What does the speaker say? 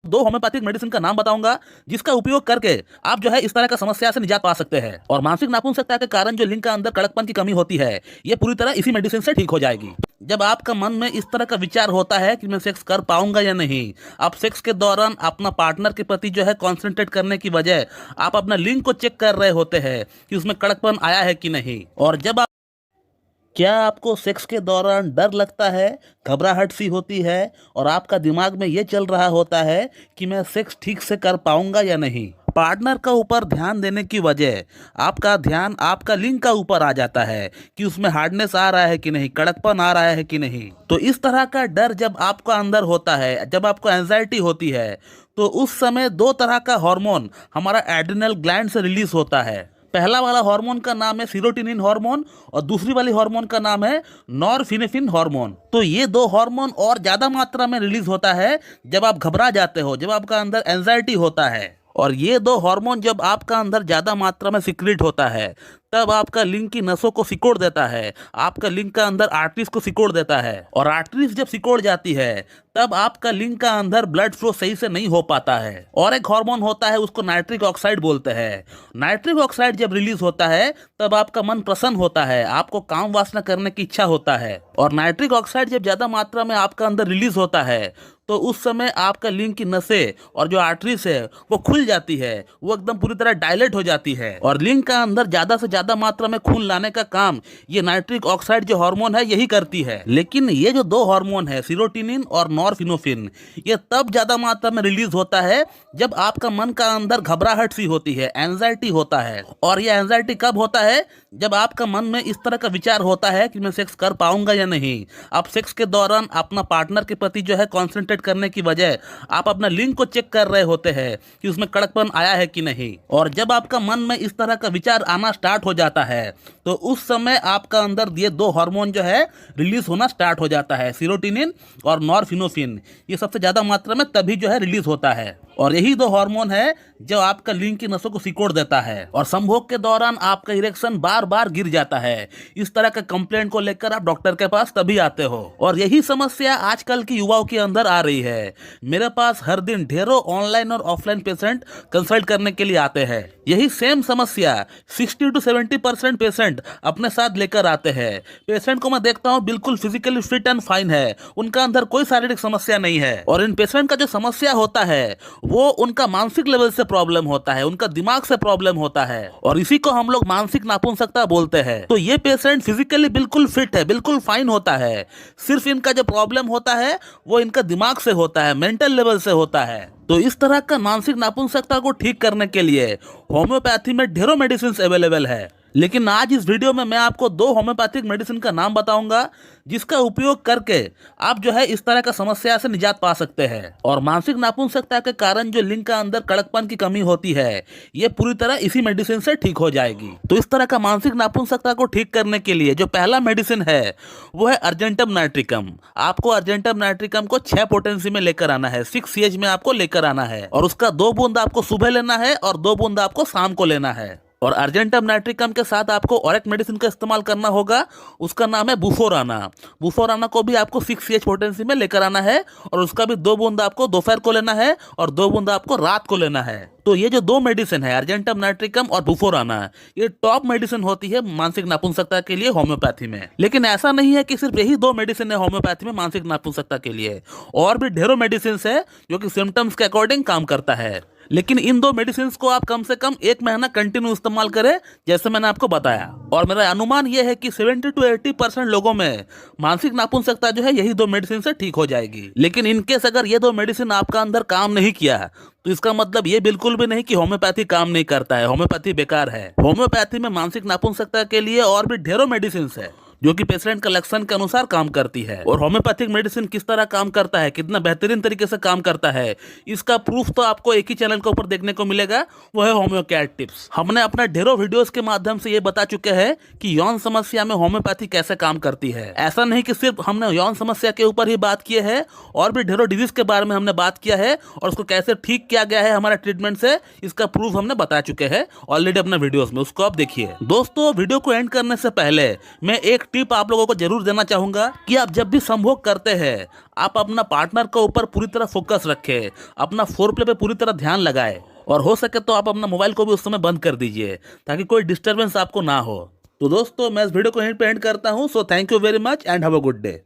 दो homeopathic medicine का नाम बताऊंगा जिसका उपयोग करके आप जो है इस तरह का समस्या से निजात पा सकते हैं। और मानसिक नाखुशंता के कारण जो लिंग का अंदर कड़कपन की कमी होती है ये पूरी तरह इसी मेडिसिन से ठीक हो जाएगी। जब आपका मन में इस तरह का विचार होता है कि मैं सेक्स कर पाऊंगा या नहीं, आप सेक्स के दौरान अपना पार्टनर के प्रति जो है कॉन्सेंट्रेट करने की बजाय आप अपना लिंग को चेक कर रहे होते हैं कि उसमें कड़कपन आया है कि नहीं। और जब क्या आपको सेक्स के दौरान डर लगता है, घबराहट सी होती है और आपका दिमाग में ये चल रहा होता है कि मैं सेक्स ठीक से कर पाऊंगा या नहीं। पार्टनर का ऊपर ध्यान देने की वजह आपका ध्यान आपका लिंग का ऊपर आ जाता है कि उसमें हार्डनेस आ रहा है कि नहीं, कड़कपन आ रहा है कि नहीं। तो इस तरह का डर जब आपका अंदर होता है, जब आपको एंजाइटी होती है, तो उस समय दो तरह का हार्मोन हमारा एड्रिनल ग्लैंड से रिलीज होता है। पहला वाला हार्मोन का नाम है सीरोटोनिन हार्मोन और दूसरी वाली हार्मोन का नाम है नॉरफिनेफिन हार्मोन। तो ये दो हार्मोन और ज्यादा मात्रा में रिलीज होता है जब आप घबरा जाते हो, जब आपका अंदर एंजाइटी होता है। और ये दो हार्मोन जब आपका अंदर ज्यादा मात्रा में सिक्रेट होता है तब आपका लिंग की नसों को सिकोड़ देता है, आपका लिंग का अंदर आर्टरीज को सिकोड़ देता है। और आर्टरीज जब सिकोड़ जाती है तब आपका लिंग का अंदर ब्लड फ्लो सही से नहीं हो पाता है। और एक हार्मोन होता है उसको नाइट्रिक ऑक्साइड बोलते हैं। नाइट्रिक ऑक्साइड जब रिलीज होता है तब आपका मन प्रसन्न होता है, आपको काम वासना करने की इच्छा होता है। और नाइट्रिक ऑक्साइड जब ज्यादा मात्रा में आपका अंदर रिलीज होता है तो उस समय आपका लिंग की नसें और जो आर्टरीज है वो खुल जाती है, वो एकदम पूरी तरह डायलेट हो जाती है। और लिंग का अंदर ज्यादा से ज्यादा मात्रा में खून लाने का काम ये नाइट्रिक ऑक्साइड जो हार्मोन है यही करती है। लेकिन ये जो दो हार्मोन है सीरोटोनिन और नॉरफिनेफिन, ये तब ज्यादा मात्रा में रिलीज होता है जब आपका मन का अंदर घबराहट सी होती है, एंजाइटी होता है। और ये एंजाइटी कब होता है? जब आपका मन में इस तरह का विचार होता है कि मैं सेक्स कर पाऊंगा या नहीं। आप सेक्स के दौरान अपना पार्टनर के प्रति जो है कॉन्सेंट्रेट करने की बजाय आप अपना लिंग को चेक कर रहे होते हैं कि उसमें कड़कपन आया है कि नहीं। और जब आपका मन में इस तरह का विचार आना स्टार्ट हो जाता है तो उस समय आपका अंदर ये दो हार्मोन जो है रिलीज होना स्टार्ट हो जाता है, सीरोटोनिन और नॉरफिनेफिन। ये सबसे ज्यादा मात्रा में तभी जो है रिलीज होता है। और यही दो हार्मोन है जो आपका लिंग की नसों को सिकोड़ देता है और संभोग के दौरान आपका इरेक्शन बार बार गिर जाता है। इस तरह का कंप्लेंट को लेकर आप डॉक्टर के पास तभी आते हो। और यही समस्या आजकल की युवाओं के अंदर आ रही है। मेरे पास हर दिन ढेरों ऑनलाइन और ऑफलाइन पेशेंट कंसल्ट करने के लिए आते हैं। यही सेम समस्या 60 to 70% पेशेंट अपने साथ लेकर आते हैं। पेशेंट को मैं देखता हूँ बिल्कुल फिजिकली फिट एंड फाइन है, उनका अंदर कोई शारीरिक समस्या नहीं है। और इन पेशेंट का जो समस्या होता है वो उनका मानसिक लेवल से प्रॉब्लम होता है, उनका दिमाग से प्रॉब्लम होता है। और इसी को हम लोग मानसिक नापुंसकता बोलते हैं। तो ये पेशेंट फिजिकली बिल्कुल फिट है, बिल्कुल फाइन होता है, सिर्फ इनका जो प्रॉब्लम होता है वो इनका दिमाग से होता है, मेंटल लेवल से होता है। तो इस तरह का मानसिक नापुंसकता को ठीक करने के लिए होम्योपैथी में ढेरों मेडिसिन अवेलेबल है। लेकिन आज इस वीडियो में मैं आपको दो होम्योपैथिक मेडिसिन का नाम बताऊंगा जिसका उपयोग करके आप जो है इस तरह का समस्या से निजात पा सकते हैं। और मानसिक नापुंसकता के कारण जो लिंग का अंदर कड़कपन की कमी होती है ये पूरी तरह इसी मेडिसिन से ठीक हो जाएगी। तो इस तरह का मानसिक नापुंसकता को ठीक करने के लिए जो पहला मेडिसिन है वो है अर्जेंटम नाइट्रिकम। आपको अर्जेंटम नाइट्रिकम को 6 पोटेंसी में लेकर आना है, 6 CH में आपको लेकर आना है। और उसका 2 बूंद आपको सुबह लेना है और 2 बूंद आपको शाम को लेना है। और अर्जेंटम नाइट्रिकम के साथ आपको और एक मेडिसिन का इस्तेमाल करना होगा, उसका नाम है बुफोराना। बुफोराना को भी आपको 6 CH पोटेंसी में लेकर आना है और उसका भी 2 बूंद आपको दोपहर को लेना है और 2 बूंद आपको रात को लेना है। तो ये जो दो मेडिसिन है अर्जेंटम नाइट्रिकम और बुफोराना, ये टॉप मेडिसिन होती है मानसिक नापुंसकता के लिए होम्योपैथी में। लेकिन ऐसा नहीं है कि सिर्फ यही दो मेडिसिन है होम्योपैथी में मानसिक नापुंसकता के लिए, और भी ढेरों मेडिसिन है जो कि सिम्टम्स के अकॉर्डिंग काम करता है। लेकिन इन दो मेडिसिन को आप कम से कम 1 महीना कंटिन्यू इस्तेमाल करें जैसे मैंने आपको बताया। और मेरा अनुमान यह है कि 70 to 80% लोगों में मानसिक नापुंसकता जो है यही दो मेडिसिन से ठीक हो जाएगी। लेकिन इनकेस अगर ये दो मेडिसिन आपका अंदर काम नहीं किया तो इसका मतलब ये बिल्कुल भी नहीं कि होम्योपैथी काम नहीं करता है, होम्योपैथी बेकार है। होम्योपैथी में मानसिक नापुंसकता के लिए और भी ढेरों मेडिसिन है जो कि पेशेंट के लक्षण के अनुसार काम करती है। और होम्योपैथिक मेडिसिन किस तरह काम करता है, कितना बेहतरीन तरीके से काम करता है, इसका प्रूफ तो आपको एक ही चैनल के ऊपर देखने को मिलेगा, वो है होम्योकैट टिप्स। हमने अपना ढेरों वीडियोस के माध्यम से ये बता चुके हैं कि यौन समस्या में होम्योपैथी कैसे काम करती है। ऐसा नहीं कि सिर्फ हमने यौन समस्या के ऊपर ही बात की है, और भी ढेरों डिजीज के बारे में हमने बात किया है और उसको कैसे ठीक किया गया है हमारा ट्रीटमेंट से, इसका प्रूफ हमने बता चुके हैं ऑलरेडी अपने वीडियोस में, उसको आप देखिए। दोस्तों वीडियो को एंड करने से पहले मैं एक टिप आप लोगों को जरूर देना चाहूंगा कि आप जब भी संभोग करते हैं आप अपना पार्टनर के ऊपर पूरी तरह फोकस रखें, अपना फोरप्ले पे पूरी तरह ध्यान लगाए और हो सके तो आप अपना मोबाइल को भी उस समय बंद कर दीजिए ताकि कोई डिस्टरबेंस आपको ना हो। तो दोस्तों मैं इस वीडियो को यहीं पे एंड करता हूँ। So thank you very much and have a good day.